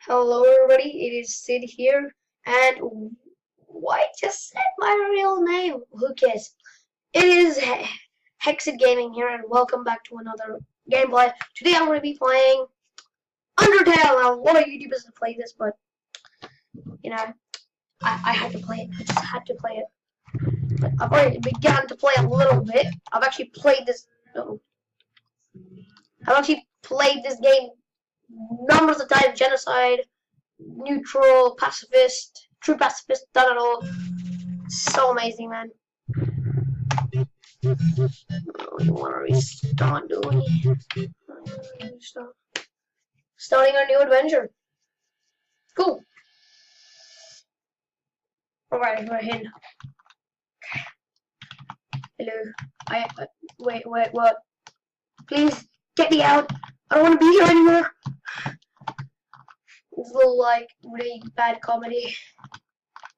Hello everybody, it is Sid here, and why just said my real name? Who cares? It is Hexed Gaming here, and welcome back to another gameplay. Today I'm going to be playing Undertale. Now, a lot of YouTubers have played this, but, you know, I had to play it. I just had to play it. But I've already begun to play a little bit. I've actually played this... I've actually played this game numbers of times. Genocide, neutral, pacifist, true pacifist, done it all. So amazing, man. We want to restart, do we? Starting our new adventure. Cool. Alright, we're in. Hello. Wait, what? Please, get me out. I don't want to be here anymore. It's a little, like, really bad comedy.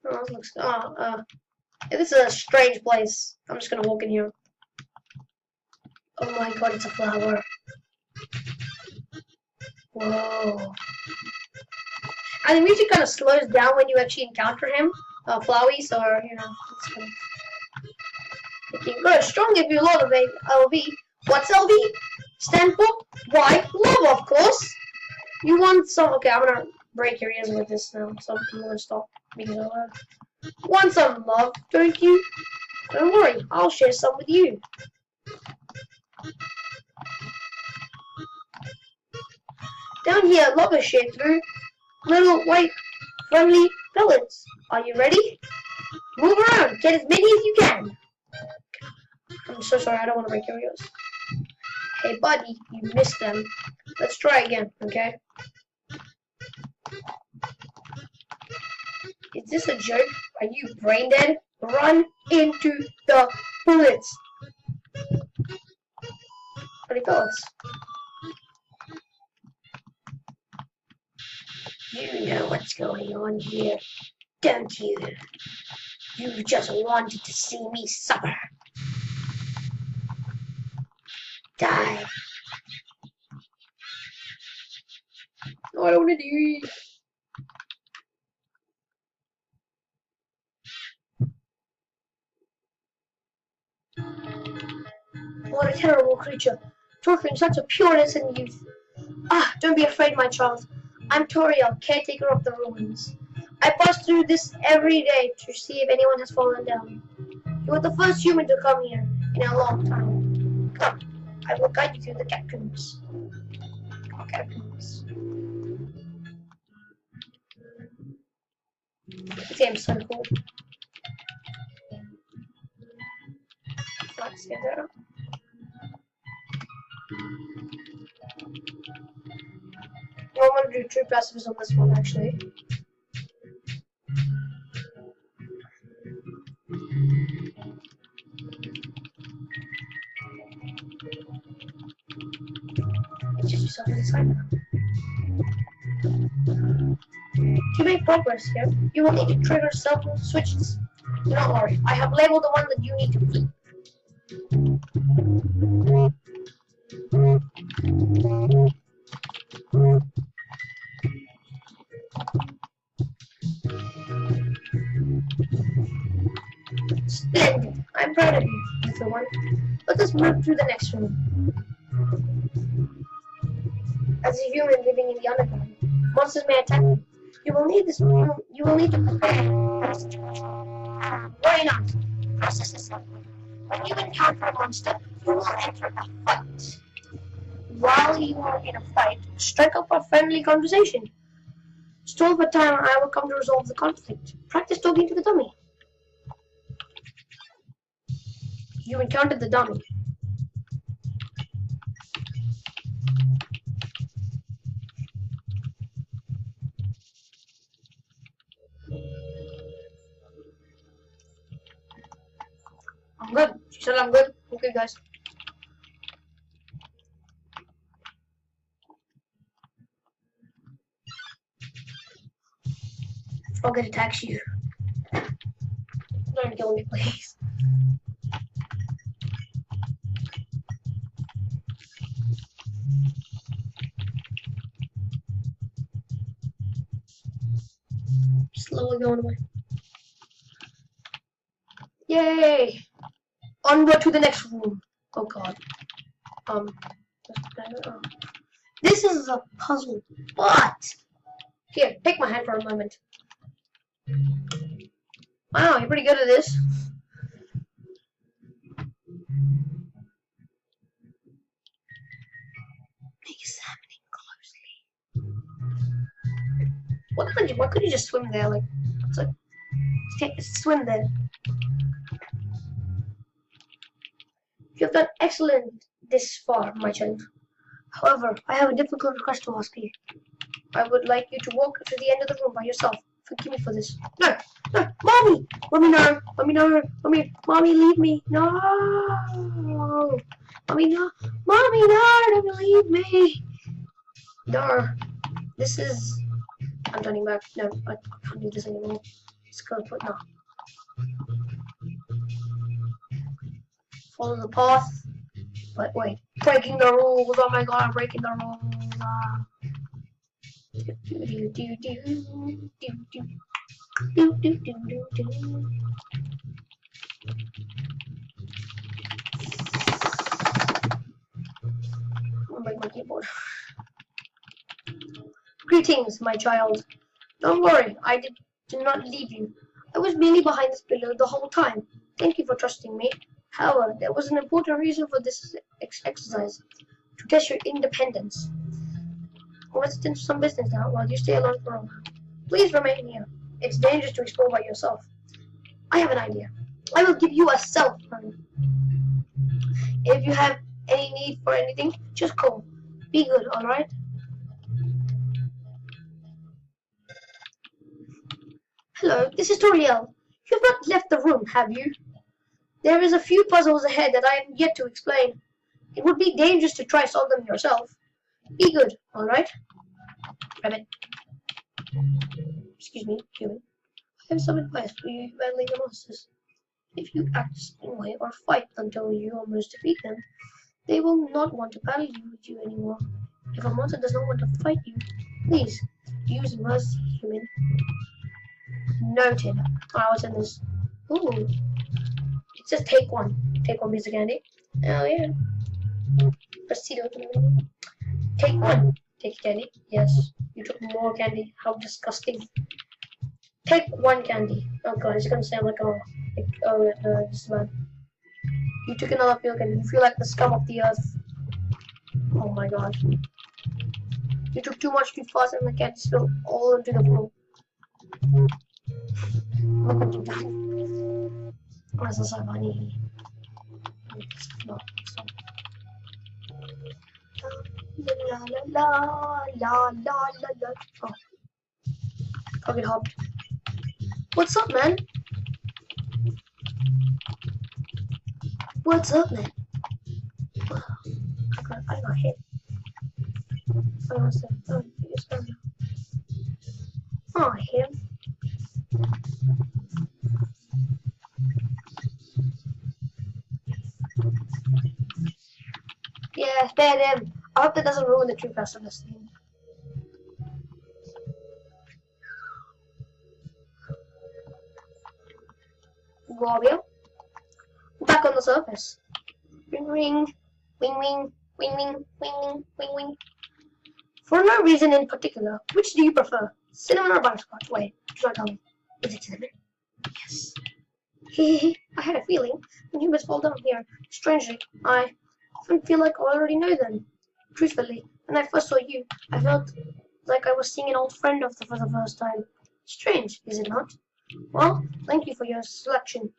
Oh, this looks, this is a strange place. I'm just gonna walk in here. Oh my god, it's a flower. Whoa. And the music kind of slows down when you actually encounter him. Flowey, so, you know, it's kind of... Okay, good. Strong if you love LV. What's LV? Stand for? Why? Love, of course. You want some... Okay, I'm gonna break your ears with this now, so I'm gonna stop because of that. Want some love, don't you? Don't worry, I'll share some with you. Down here, love is shared through little white friendly pellets. Are you ready? Move around, get as many as you can. I'm so sorry, I don't want to break your ears. Hey buddy, you missed them. Let's try again, okay? Is this a joke? Are you brain dead? Run into the bullets. Pretty fellas. You know what's going on here, don't you? You just wanted to see me suffer. Die. No, I don't want to do it. What a terrible creature, torturing such a pure innocent youth. Ah, don't be afraid, my child. I'm Toriel, caretaker of the ruins. I pass through this every day to see if anyone has fallen down. You are the first human to come here in a long time. Come, I will guide you through the catacombs. Oh, catacombs. This game's so cool. Let's get there. Well, I'm gonna do true passives on this one actually. It's just yourself inside now. To make progress here, you will need to trigger several switches. Do not worry, I have labeled the one that you need to flip. Splendid! I'm proud of you, little one. Let us move through the next room. As a human living in the underground, monsters may attack you. You will need to prepare for a situation. Worry not. Process is simple. When you encounter a monster, you will enter a fight. While you are in a fight, strike up a friendly conversation. Stall for time and I will come to resolve the conflict. Practice talking to the dummy. You encountered the dummy. I'm good. She said I'm good. I'm good, guys. Frog attacks you. Don't kill me, please. Slowly going away. Yay! Onward to the next room. Oh god. This is a puzzle, but here, take my hand for a moment. Wow, you're pretty good at this. Examining closely. Why couldn't you just swim there? Like, it's like, swim there. You have done excellent this far, my child. However, I have a difficult request to ask you. I would like you to walk to the end of the room by yourself. Forgive me for this. No, no, mommy, mommy, no, mommy, no, mommy, leave me, no, mommy, no, mommy, no, don't leave me. No, this is. I'm turning back. No, I can't do this anymore. It's gonna put no. Follow the path. But wait, breaking the rules. Oh my god, I'm breaking the rules. I'll break my keyboard. Greetings, my child. Don't worry, I did not leave you. I was merely behind this pillar the whole time. Thank you for trusting me. However, there was an important reason for this exercise, to test your independence. Let's attend to some business now while you stay alone for a while. Please remain here. It's dangerous to explore by yourself. I have an idea. I will give you a cell phone. If you have any need for anything, just call. Be good, alright? Hello, this is Toriel. You have not left the room, have you? There is a few puzzles ahead that I am yet to explain. It would be dangerous to try solve them yourself. Be good, alright? Rabbit. Excuse me, human. I have some advice for you battling the monsters. If you act the same way or fight until you almost defeat them, they will not want to battle with you anymore. If a monster does not want to fight you, please use mercy, human. Noted. Oh, what's in this? Ooh. It says take one. Take one piece of candy. Oh yeah. Proceed to the menu. Take one. Take candy. Yes. You took more candy. How disgusting. Take one candy. Oh god, it's gonna sound like oh no, this is bad. You took another pill candy. You feel like the scum of the earth. Oh my god. You took too much too fast and the candy spilled all into the floor. Look what you've done. Where's the so funny? No, stop. La la la la la la. Oh. Fucking hopped. What's up, man? What's up, man? I got hit. I want to say, oh, you just got me. Oh, him. Yeah, spare him. I hope that doesn't ruin the true rest of this thing. Wario. Back on the surface. Ring ring. Wing wing. Wing wing. Wing wing. Wing wing. For no reason in particular, which do you prefer? Cinnamon or butterscotch? Wait, try to tell me. Is it cinnamon? Yes. Hehehe. I had a feeling when humans fall down here. Strangely, I often feel like I already know them. Truthfully, when I first saw you, I felt like I was seeing an old friend for the first time. Strange, is it not? Well, thank you for your selection.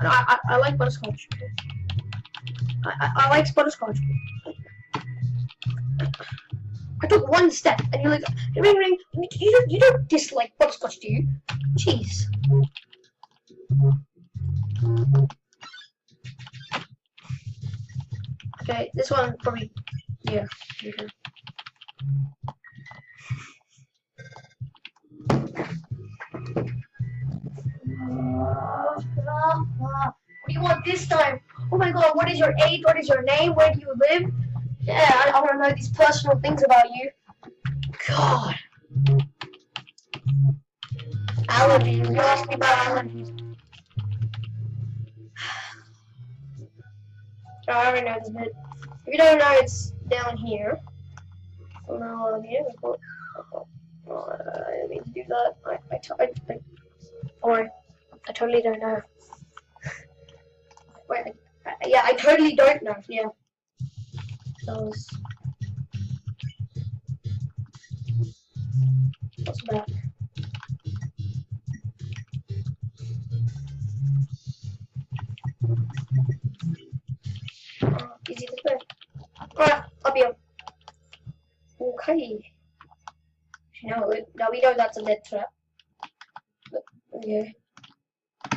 I like butterscotch. I like butterscotch. I took one step, and you're like, ring ring. You don't dislike butterscotch, do you? Jeez. Okay, this one probably, yeah. Okay. What do you want this time? Oh my god, what is your age? What is your name? Where do you live? Yeah, I want to know these personal things about you. God. Allergies. You asked me about allergies. Oh, I already know this bit. If you don't know, it's down here. So now here we go. I didn't mean to do that. I totally don't know. Wait, yeah, I totally don't know. Yeah. Those. What's back? Easy to play. Alright, up here. Okay. Now we know that's a dead trap. Okay.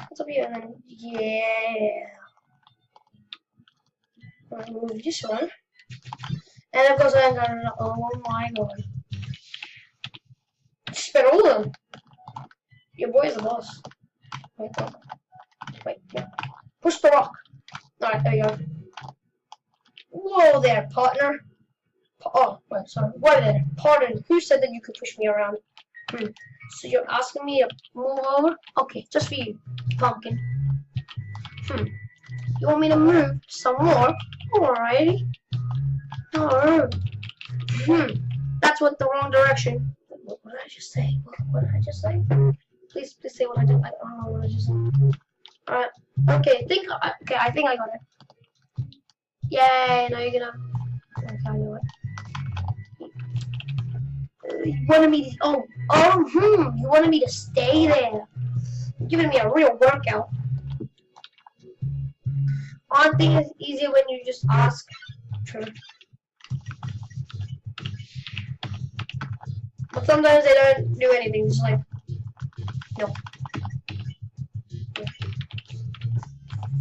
What's up here then? Yeah. I'll move this one. And of course I'm gonna, oh my god. Spin all of them. Your boy is the boss. Wait, yeah. Push the rock. Alright, there you go. Whoa there, partner. Oh, wait, sorry. Whoa there. Pardon. Who said that you could push me around? So you're asking me to move over? Okay, just for you, pumpkin. You want me to move some more? Alrighty. Alright. That's what the wrong direction. What did I just say? What did I just say? Please say what I just. I don't know what I just said. Alright. Okay. I think I got it. Yay! Now you're gonna. Okay, I know it. You wanted me to. You wanted me to stay there. You're giving me a real workout. I think it's easier when you just ask. True. But sometimes they don't do anything, just like, no.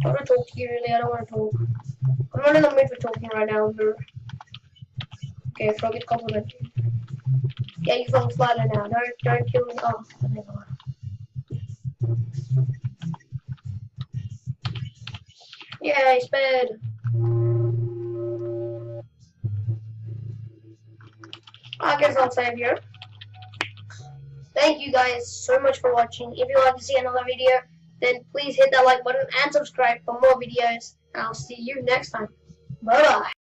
I don't want to talk to you really, I don't want to talk. I'm not in the mood for talking right now, bro. Okay, frog is compliment. Yeah, you fell flatter now. Don't kill me. Oh, never mind. Yay, sped. I guess I'll save here. Thank you guys so much for watching. If you'd like to see another video, then please hit that like button and subscribe for more videos. And I'll see you next time. Bye bye.